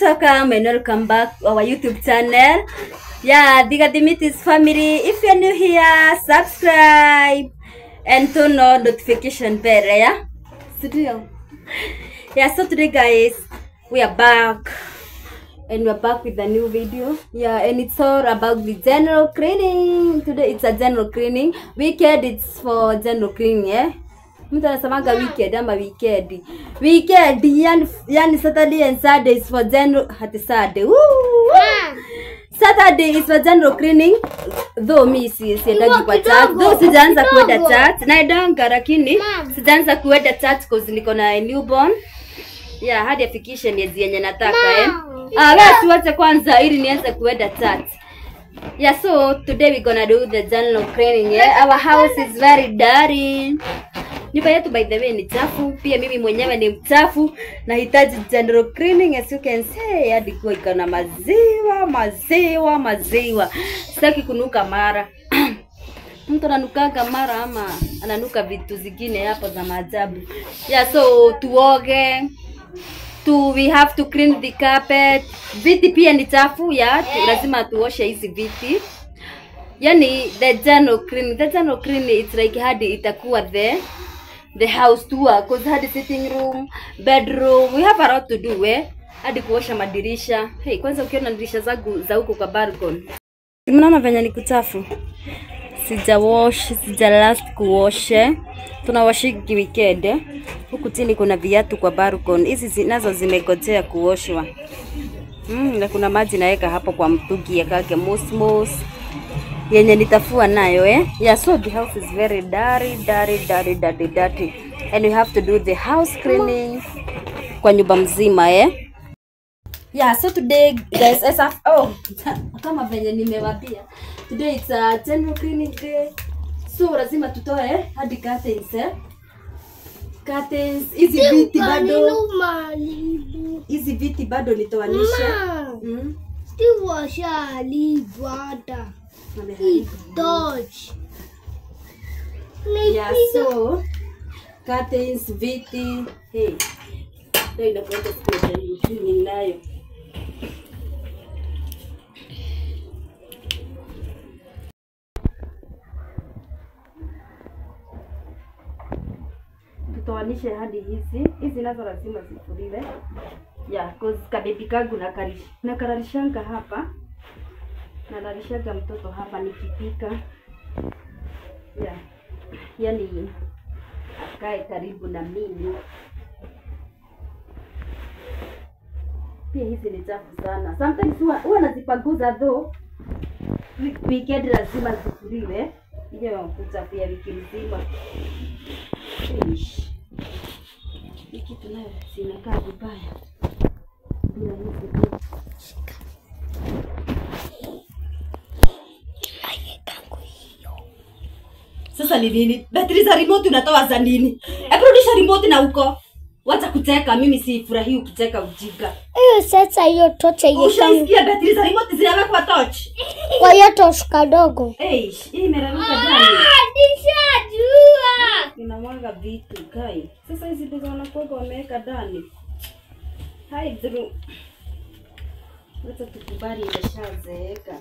Please welcome and welcome back to our YouTube channel. Yeah, the Gadimitis family. If you're new here, subscribe and turn on notification bell. Yeah, so today, guys, we are back. And we're back with a new video. Yeah, and it's all about the general cleaning. Today it's a general cleaning. Weekend it's for general cleaning, yeah. Mtu anasemanga weekend ama weekend. Weekend yani Saturday and Sunday is for general Saturday. Saturday is for general cleaning. Though me siendaji kwa church. Though sijaanza kuenda church. Naendanga lakini sijaanza kuenda church cause niko na newborn. Yeah, hadi afikishe miezi yenye nataka wewe tuache kwanza ili nianze kuenda church. Yeah, so today we're gonna do the general cleaning. Yeah, our house is very dirty. Nyumba yetu by the way ni chafu, pia mimi mwenyewe ni mchafu, nahitaji general cleaning as you can see. Hadi kwa iko na maziwa. Sitaki kunuka mara. Mtu ananukanga mara ama ananuka vitu zingine hapo za maajabu. Yeah, so tuoge. We have to clean the carpet. Viti pia ni chafu, yeah, lazima tuoshe hizi viti. Yani the general cleaning it's like hadi itakuwa the house tour, cause hadi sitting room, bedroom, we have a lot to do, hadi kuosha madirisha. Hey, kwanza ukiona dirisha zangu za huko kwa balcony, mnaona venye ni kuchafu. Sija last kuoshe. Tunawashiki weekend. Huku chini kuna viatu kwa balcony. Hizi nazo zimegojea kuoshwa. Na kuna maji naweka hapo kwa mtungi ya kake mosmos yenye nitafua nayo Yeah, so the house is very dirty. And we have to do the house cleaning kwa nyumba mzima Yeah, so today guys, kama venye nimewapia, today it's a general cleaning day. So lazima tutoe hadi curtains curtains, hizi viti bado nitoanisha. Washa livada. Yeah, so curtains, viti, hey. Ndio inakwenda cleaning nayo. Tutoanishe hadi hizi nazo lazima zifuliwe. Yeah, cause kabebi kangu nakararishanga hapa. Nalarishaga mtoto hapa nikipika. Yeah. Yani akae karibu na mimi. Pia hizi ni chafu sana. Sometimes huwa nazipanguza though. Weekend lazima zifuliwe. Ile wakuta pia wiki mzima. Hiki tunayo sinakaa vibaya. Bila hizi. Sasa ni nini? Battery za remote unatoa za nini? Hebu rudisha remote na huko. Wacha kucheka, mimi sifurahii ukicheka ujinga. Sasa hiyo tocha hiyo. Ushasikia battery za remote zinawekwa torch? Kwa hiyo torch kadogo. Hii imeraruka ndani. Nishajua. Inamwaga vitu kai. Sasa hizi ndizo wanakuwa wameweka ndani. Hai dhuru. Wacha tukubali imeshazeeka.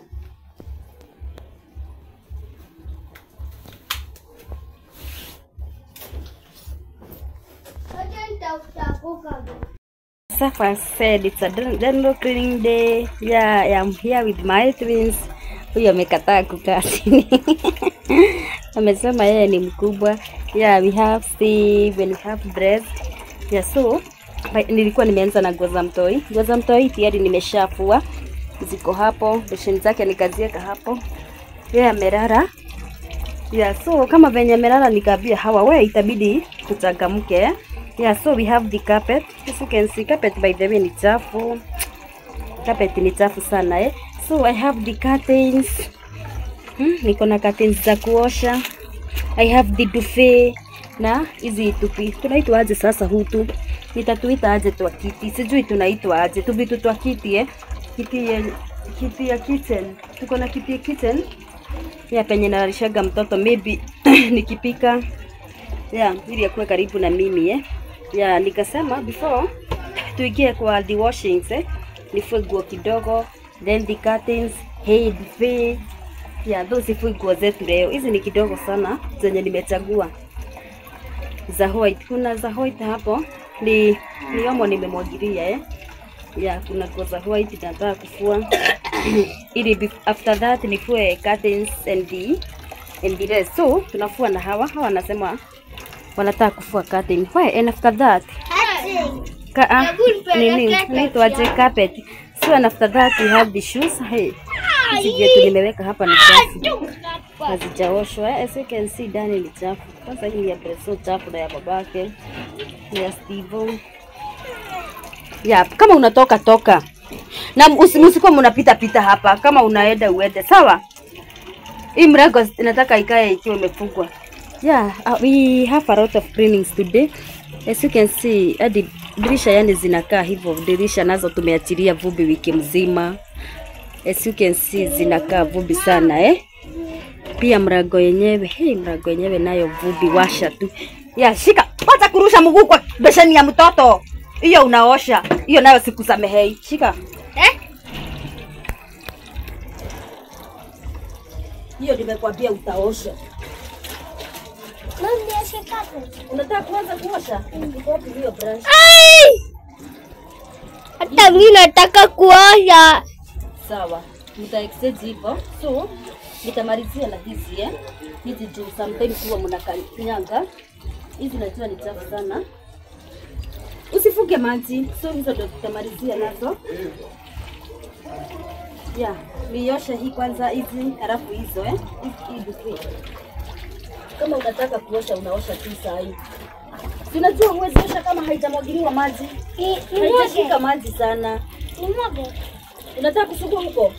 Safa said it's a general cleaning day. Yeah, I am here with my twins. Huyo amekataa kukaa chini. Amesema yeye ni mkubwa. Yeah, we have Steve and we have Brett. Yeah, so nilikuwa nimeanza na nguo za mtoi. Nguo za mtoi tayari nimeshafua. Ziko hapo, beshen zake nikaziweka hapo. Yeah, amelala. Yeah, so kama venye amelala nikaambia hawa wewe itabidi kuchangamke. Yeah, so we have the carpet. As you can see, carpet by the way ni chafu. Carpet ni chafu sana So I have the curtains. Niko na curtains za kuosha. I have the duvet na hizi tupi. Tunaitwa aje sasa hutu? Nitatuita aje twa kiti? Sijui tunaitwa aje. Tuvitu twa kiti kiti ya kitchen. Tuko na kiti ya kitchen. Yeah, penye nalishaga mtoto maybe nikipika. Yeah, ili akuwe karibu na mimi Yeah, nikasema before tuingie kwa the washings nifue nguo kidogo, then the curtains, hay, duvet. Yeah, those sifui nguo zetu leo. Hizi ni kidogo sana zenye nimechagua. Za white. Kuna za white hapo. Ni yomo nimemwagilia Yeah, kuna nguo za white nataka kufua. Ili after that nifue curtains and the rest. So tunafua na hawa wanasema wanataka kufua curtain. Why? And after that naitwaje carpet. So and after that we have the shoes. Hey, hizi viatu nimeweka hapa ni chafu, hazijaoshwa. As you can see ndani ni chafu. Kwanza hii ya Breso chafu na ya babake na ya Steve. Yeah, kama unatoka toka. Na msikuwa mnapita hapa. Kama unaenda uende, sawa? Hii mlango nataka ikae ikiwa imefungwa. Yeah, we have a lot of cleanings today. As you can see, hadi dirisha yani zinakaa hivyo. Dirisha nazo tumeachilia vumbi wiki mzima. As you can see zinakaa vumbi sana Pia mlango yenyewe, mlango yenyewe nayo vumbi washa tu. Yeah, shika. Wacha kurusha mguu kwa besheni ya mtoto. Hiyo unaosha. Hiyo nayo sikusamehei. Shika. Hiyo nimekwambia utaosha. Mami, ashika. Unataka kuanza kuosha? Nikopi hiyo brush. Hata mimi nataka kuosha. Sawa. Nita exchange hivyo. So, nitamalizia na hizi hizi juu sometimes huwa mnakanyanga. Hizi najua ni chafu sana. Usifuge maji. So hizo ndio tutamalizia nazo. Yeah, nioshe hii kwanza hizi, halafu hizo hii duvet. Kama unataka kuosha unaosha tu saa hii. Unajua huwezi osha kama haijamwagiliwa maji. Haijashika maji sana. Nimwage. Unataka kusugua huko?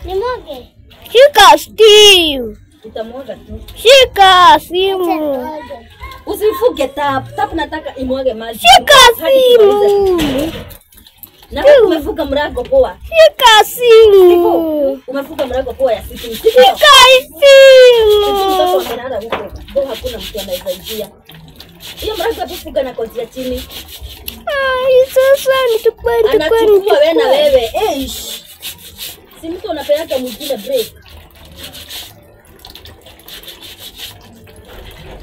Nimwage. Shika Steve. Utamwaga tu. Shika simu. Usifuge tap nataka imwage maji. Shika simu. Na umefuga mlango poa. Shika simu. Umefuga mlango poa ya simu. Shika simu. Mtoto amelala huko. Ndio hakuna mtu anaweza ingia. Hiyo mlango apifuga na koti ya chini. Sasa nitukue. Anachukua wewe na wewe. Si mtu anapeana mwingine break.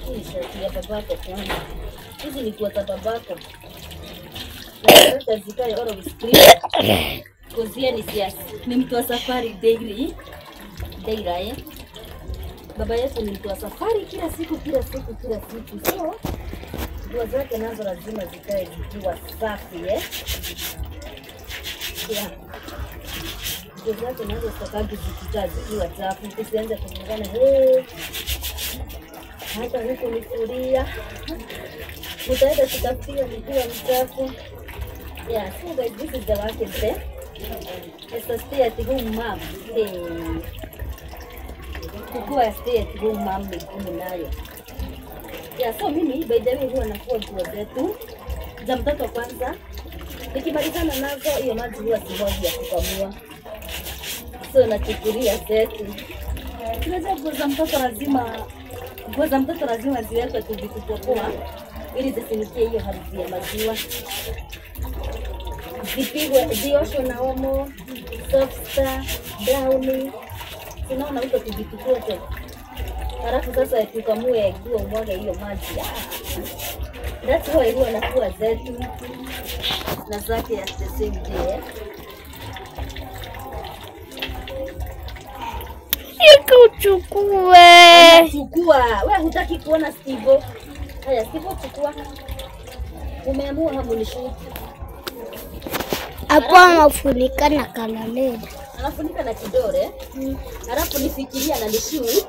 Hii ya babako kwanza. Hizi ni kwa babako. Nataka zikae always clean. Kozia ni siasi. Ni mtu wa safari daily. Baba yetu ni mtu wa safari kila siku. So, nguo zake nazo lazima zikae zikiwa safi Yeah. Nguo zake nazo sitaki zikiwa chafu. Usianze kufungana. Hata huko ni kulia. Mtaenda kutafutia mkiwa mchafu. Yeah, so guys, this is the working day. Let's stay at home mom. Kukua stay at home mom ni nayo. Yeah, so mimi by the way huwa nafua nguo zetu za mtoto kwanza. Nikimalizana nazo hiyo maji huwa simoja ya kukamua. So nachukulia zetu. Tunaweza nguo za mtoto lazima ziwekwe tu vitu poa ili zisinukie hiyo harufu ya maziwa. Zipigwe, zioshwe na omo, Soapstar, Downy. Tunaona huko vitu vyote. Halafu sasa tukamue nguo umwage hiyo maji. That's why huwa nafua zetu na zake ya the same day. Chukua. Wewe hutaki kuona Steve. Haya, Steve chukua. Umeamua hamunishuti. Hapo anafunika na kanaleda. Anafunika na kidore. Halafu nifikiria na nishoot.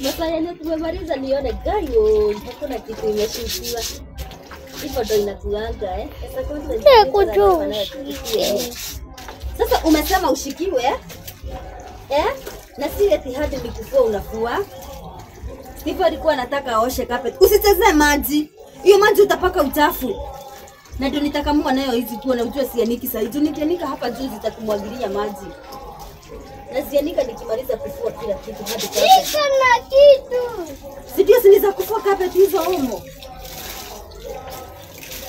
Masaa yenyewe tumemaliza nione gayo. Hakuna kitu imeshutiwa. Hivyo ndio inatuanga Sasa umesema ushikiwe na si eti hadi nikufua unafua. Steve alikuwa anataka aoshe carpet. Usichezee maji. Hiyo maji utapaka uchafu. Na ndio nitakamua nayo hizi kuona ujue sianiki sasa. Hizo nikianika hapa juu zitakumwagilia maji. Na sianika nikimaliza kufua kila kitu hadi carpet. Sana kitu. Sidio siniza kufua carpet hizo humo.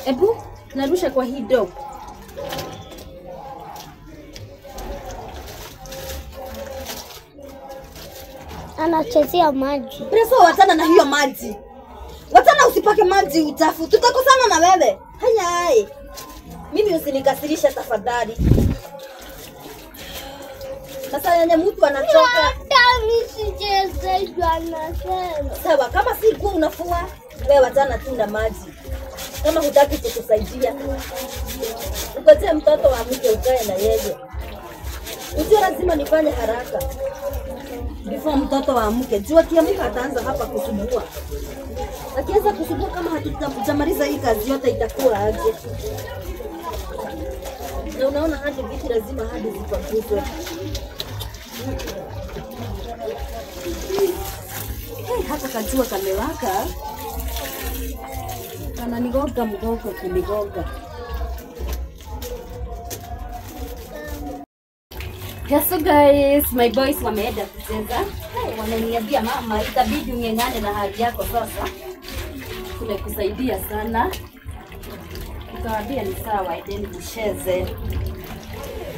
Ebu narusha kwa hii dog. Anachezea maji. Preso, watana na hiyo maji. Watana, usipake maji uchafu. Tutakosana na wewe. Haya. Mimi usinikasirisha tafadhali. Sasa yenye mtu anachoka. Hata mimi sicheze anasema. Sawa, kama si kwa unafua, wewe watana tu na maji. Kama hutaki kukusaidia. Upatie mtoto wa mke ukae na yeye. Unajua lazima nifanye haraka. Before mtoto wa mke, jua kiamka ataanza hapa kusumbua. Akianza kusumbua kama hatutamaliza hii kazi yote itakuwa aje? Na unaona hadi vitu lazima hadi zipanguzwe. Hey, hata kajua kamewaka. Kananigonga mgongo kunigonga. Yes, so guys, my boys wameenda kucheza. Wananiambia mama, itabidi ung'eng'ane na hali yako sasa. Tumekusaidia sana. Nikawaambia ni sawa, endeni tucheze.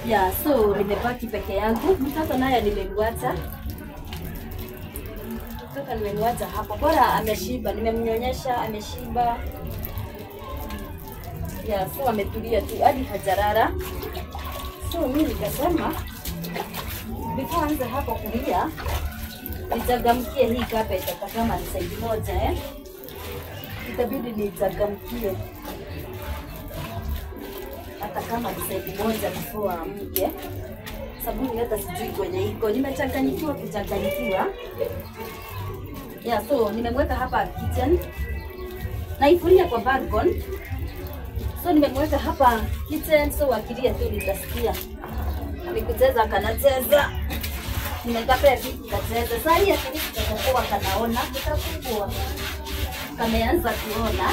Yeah, so nimebaki peke yangu. Mtoto naye nimemwacha. Mtoto nimemwacha hapo. Bora ameshiba, nimemnyonyesha, ameshiba. Yeah, so ametulia tu hadi hajarara. So mimi nikasema before anze hapo kulia, nitagamkie hii carpet hata kama ni side moja itabidi nitagamkie hata kama ni side moja before amke. Sabuni hata sijui kwenye iko, nimechanganyikiwa kuchanganyikiwa. Yeah, so nimemweka hapa kitchen. Naifuria kwa balcony. So nimemweka hapa kitchen, so wakilia tu nitasikia. Amekucheza kanacheza. Nimekapea vitu kacheza. Sasa hii akitoka kanaona kitakuwa. Kameanza kuona.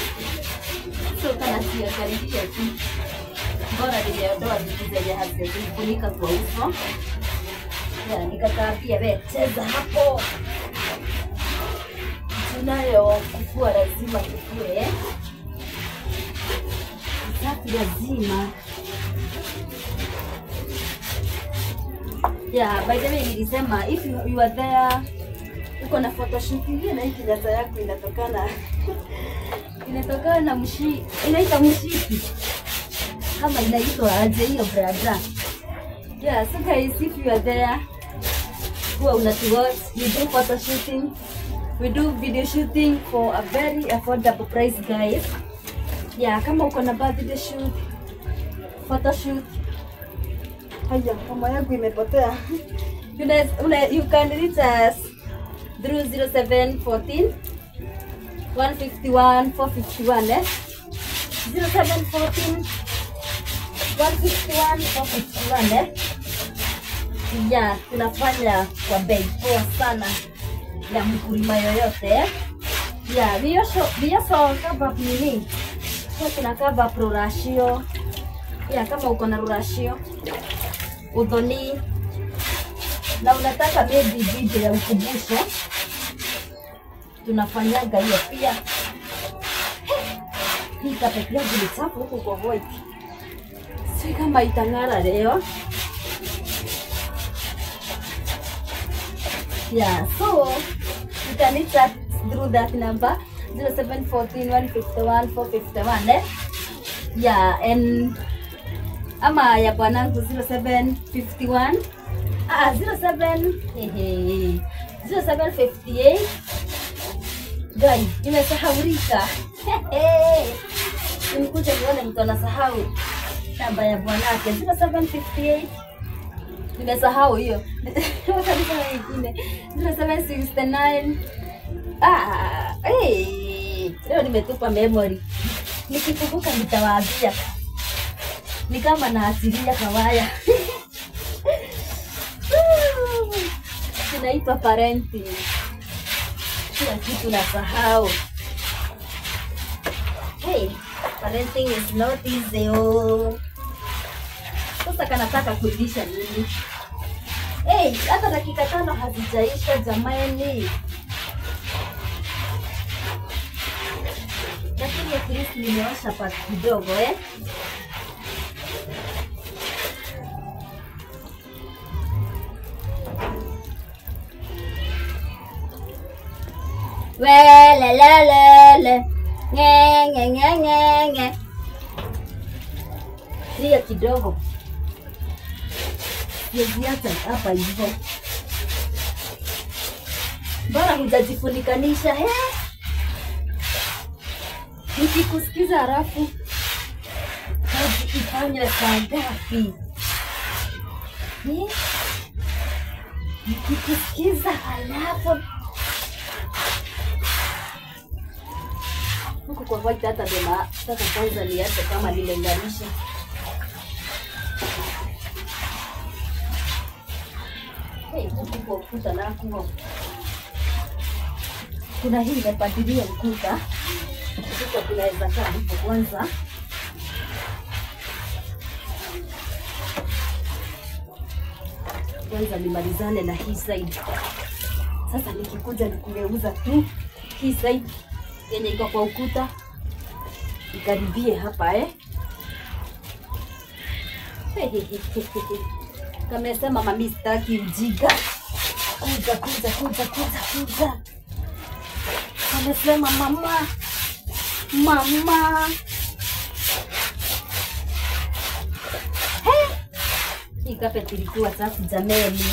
So kanatia karibia tu. Bora nimeondoa vitu zenye hazifunika kwa uso. Ya nikakaambia wewe cheza hapo. Tunayo kufua lazima tufue. Safi lazima. Yeah, by the way nilisema if you are there uko na photoshoot ile na hiki data yako inatokana na mshi inaitwa mshiki kama inaitwa aje hiyo brother. Yeah, so guys if you are there who are to watch, we do photo shooting, we do video shooting for a very affordable price guys. Yeah, kama uko na birthday shoot, photo shoot. Haya, kama yangu imepotea. You can reach us through 0714 151 451 0714 151 451 Yeah, tunafanya kwa bei poa sana ya mkulima yoyote. Yeah, we also cover nini? So tuna cover pro ratio. Yeah, kama uko na ratio udhoni na unataka maybe video ya ukumbusho, tunafanyaga hiyo pia. Hii carpet yangu ni chafu huko kwa void. Si kama itang'ara leo. Yeah, so you can reach us through that number 0714 151 451 Yeah, and ama ya bwanangu 0751 0758 guys, nimesahaulika. Nimekuja nione mtu anasahau namba ya bwanake 0758. Nimesahau hiyo. 0769. Leo nimetupa memory. Nikikumbuka nitawaambia. Ni kama na asilia kawaya. Tunaitwa parenting. Kila kitu nasahau. Hey, parenting is not easy. Sasa kanataka kurudisha nini? Hey, hata dakika 5 hazijaisha jamani. Lakini at least nimeosha part kidogo Welelelele. Nge nge nge nge nge. Lia kidogo. Yeziacha hapa hivyo. Bora hujajifunikanisha he. Nikikusikiza halafu kazi ifanye saa ngapi? Nikikusikiza halafu huku kwa white hata dema sasa kwanza niache kama nilenganisha. Hey, huku kwa ukuta nako kuna hii imepadilia ukuta. Ukuta tunaweza kaa hapo kwanza. Kwanza nimalizane na hii side. Sasa nikikuja nikugeuza tu hii side yenye iko kwa ukuta. Ikaribie hapa Kamesema mami sitaki ujinga. Kuja. Kamesema mama. Hii carpet ilikuwa safi jameni.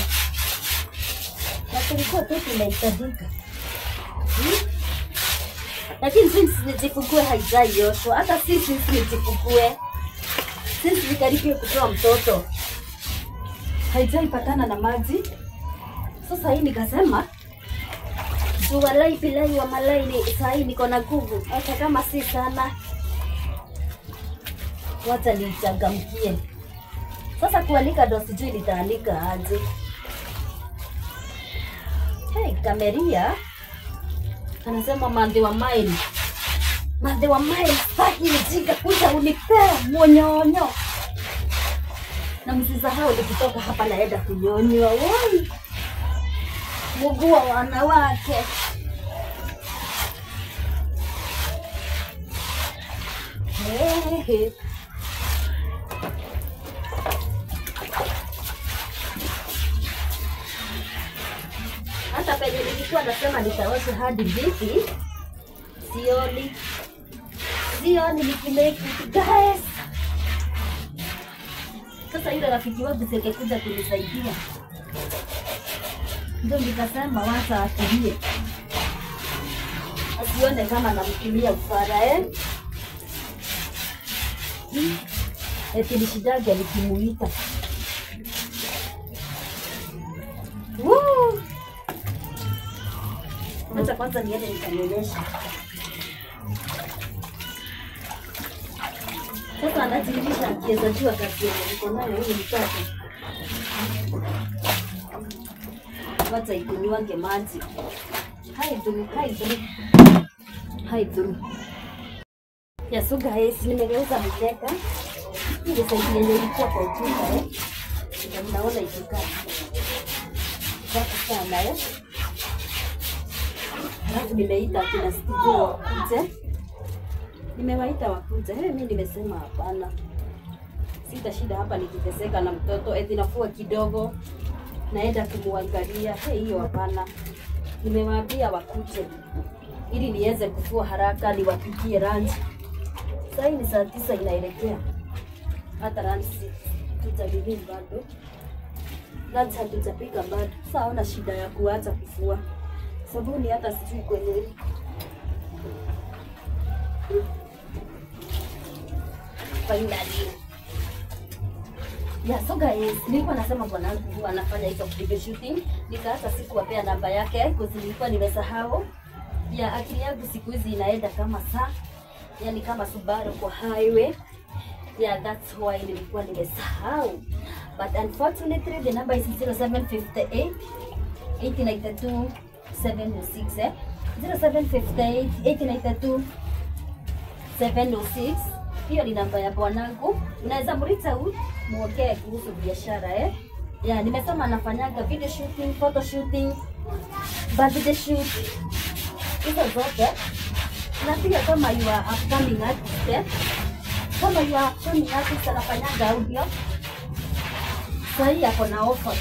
Na tulikuwa tu tunahitajika. Lakini sisi nijifungue haijaioshwa. Hata sisi nijifungue. Sisi nikaribia kutoa mtoto. Haijaipatana na maji. Sasa hii nikasema walai bilai wa malai ni saa hii niko na nguvu. Hata kama si sana. Wacha nichangamkie. Sasa kuanika ndo sijui nitaanika aje. Hey, Kameria anasema Mande wa mile saki ujinga kuja unipea mwonyonyo. Na msisahau nikitoka hapa naenda kunyonywa. Woi, mguu wa wanawake. Hey. Hata penye nilikuwa nasema nitaosha hadi vipi, sioni nikimake guys. Sasa ile rafiki wangu singekuja kunisaidia, ndio nikasema wacha atulie, asione kama namtumia ufara eti nishidaga nikimuita. Acha kwanza niende nikanyonyesha. Sasa anajirisha akiweza jua kazi yake niko nayo hii mtoto. Wacha ikunywange maji. Hai duru. Ya so guys, nimegeuza mkeka. Ile saidia yenye ilikuwa kwa ukuta ndio mnaona ikikaa. Sasa sana Alafu nimeita kina studio wakuje. Nimewaita wakuje. Mimi nimesema hapana. Sita shida hapa nikiteseka na mtoto. Eti nafua kidogo. Naenda kumuangalia. Hiyo hapana. Nimewaambia wakuje. Ili niweze kufua haraka niwapikie lunch. Sasa ni saa 9 inaelekea. Hata lunch tutabidi bado. Lunch hatujapika bado. Sasa ona shida ya kuacha kufua. Sabuni hata sijui kwenye. Finally. Yeah, so guys, nilikuwa nasema bwanangu anafanya hizo video shooting. Nikaacha sikuwapea namba yake kwa sababu nilikuwa nimesahau. Yeah, akili yangu siku hizi inaenda kama saa. Yani kama Subaru kwa highway. Yeah, that's why nilikuwa nimesahau. But unfortunately the number is 0758 892 706 0758 892 706. Hiyo ni namba ya bwanangu. Unaweza mrita huyu muongee kuhusu biashara Ya nimesema anafanyaga video shooting, photo shooting, birthday shoot. Hizo zote. Na pia kama you are upcoming artist, kama you are upcoming artist anafanyaga audio. Sasa yako na offer.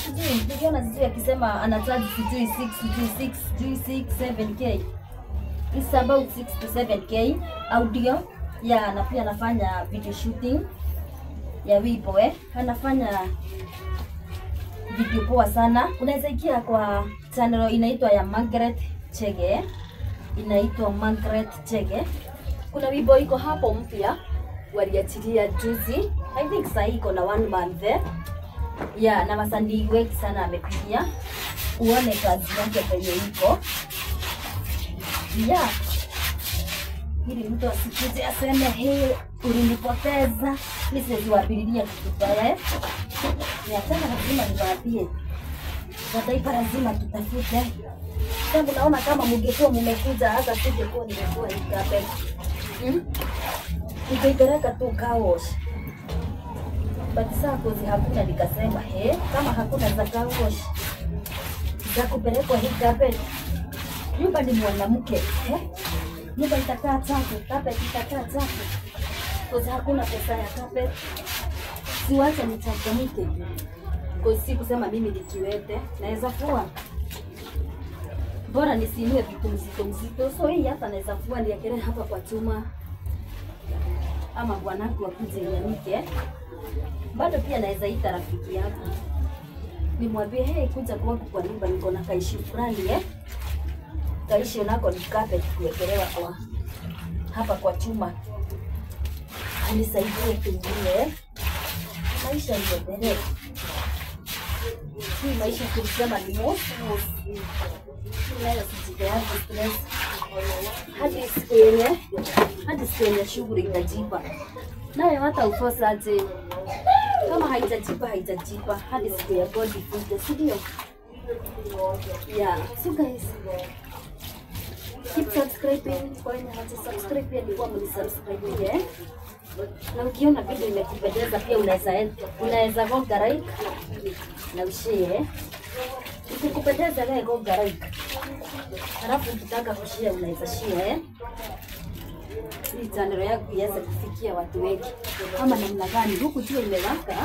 Niliona sijui akisema anacharge sijui 7k. It's about 6 to 7k audio. Ya na pia anafanya video shooting ya wimbo anafanya video poa sana. Unaweza ingia kwa channel inaitwa ya Margaret Chege. Inaitwa Margaret Chege. Kuna wimbo iko hapo mpya waliachilia juzi. I think sasa iko na 1 month ya na wasanii wengi sana amepigia. Uone kazi yake kwenye iko. Ya ili mtu asikuje aseme hey ulinipoteza. Mimi siwezi wapililia kitu baya. Ya tena lazima niwaambie. Wataipa lazima tutafute. Sababu naona kama mngekuwa mmekuja hata singekuwa nimekuwa nikape. Nikaipeleka tu kaosh. But sasa kozi hakuna nikasema kama hakuna za kaosh za kupelekwa hikape. Nyumba ni mwanamke nyumba itakaa chafu, carpet itakaa chafu. Kozi hakuna pesa ya carpet. Siwacha nichangamke. Kozi si kusema mimi nikiwete naweza fua. Bora nisinue vitu mzito. So hii hapa naweza fua niwekele hapa kwa chuma. Ama bwanangu akuje yanike. Bado pia naweza ita rafiki yako. Nimwambie kuja kwangu kwa nyumba niko na kaishi fulani kaishi nako ni carpet kuwekelewa kwa hapa kwa chuma. Anisaidie tungine. Maisha yaendelee. Hii maisha kusema ni mosi. Leo sijipeana stress. Hadi siku yenye shughuli inajipa. Naye hata ukosa aje. Kama haitajipa. Hadi siku ya God ifike, si ndio? Yeah. So guys, keep subscribing. Kwa hiyo subscribe pia ni kwa mnisubscribe. Na ukiona video imekupendeza pia unaweza gonga like na ushare. Ikikupendeza leo gonga like. Halafu ukitaka kushare unaweza share hii channel yangu iweze kufikia watu wengi. Kama namna gani huku jua imewaka.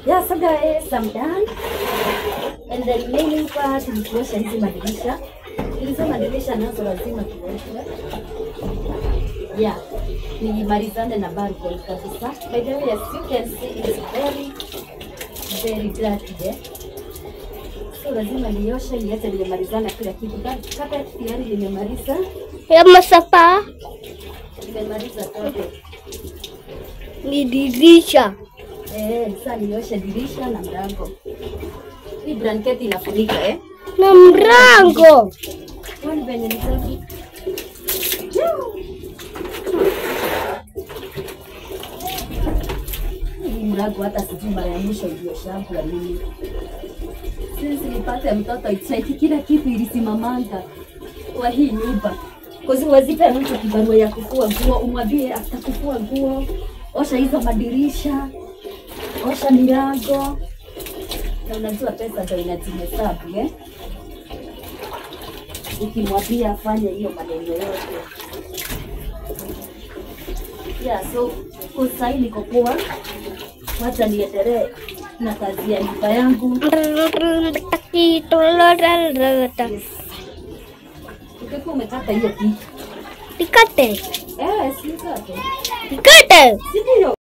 Yeah, so guys, I'm done. And the remaining part ni kuosha hizi madirisha. Hizi madirisha nazo lazima tuoshe. Yeah, nimalizane na balcony kabisa. By the way, as you can see, it's very dirty. So lazima nioshe niache nimalizana kila kitu. Kaka tayari nimemaliza. Ya masapa. Nimemaliza kote. Ni dirisha. Sasa nioshe dirisha na mlango. Hii blanketi inafunika na mlango. Kwani venye nitaki. Hii mlango hata sijui mara ya mwisho ndio shabu la mimi. Sisi nipate mtoto itaki kila kitu ilisimamanga kwa hii nyumba. Kozi wazipe mtu kibarua ya kufua nguo, umwambie atakufua nguo, osha hizo madirisha, osha milango. Na unajua pesa ndio inajihesabu ukimwambia afanye hiyo maneno yote. Yeah, so sasa niko poa. Wacha niendelee na kazi ya nyumba yangu. Yes. Ukikuwa umekata hiyo kitu. Tikate. Sikate. Tikate. Ndio.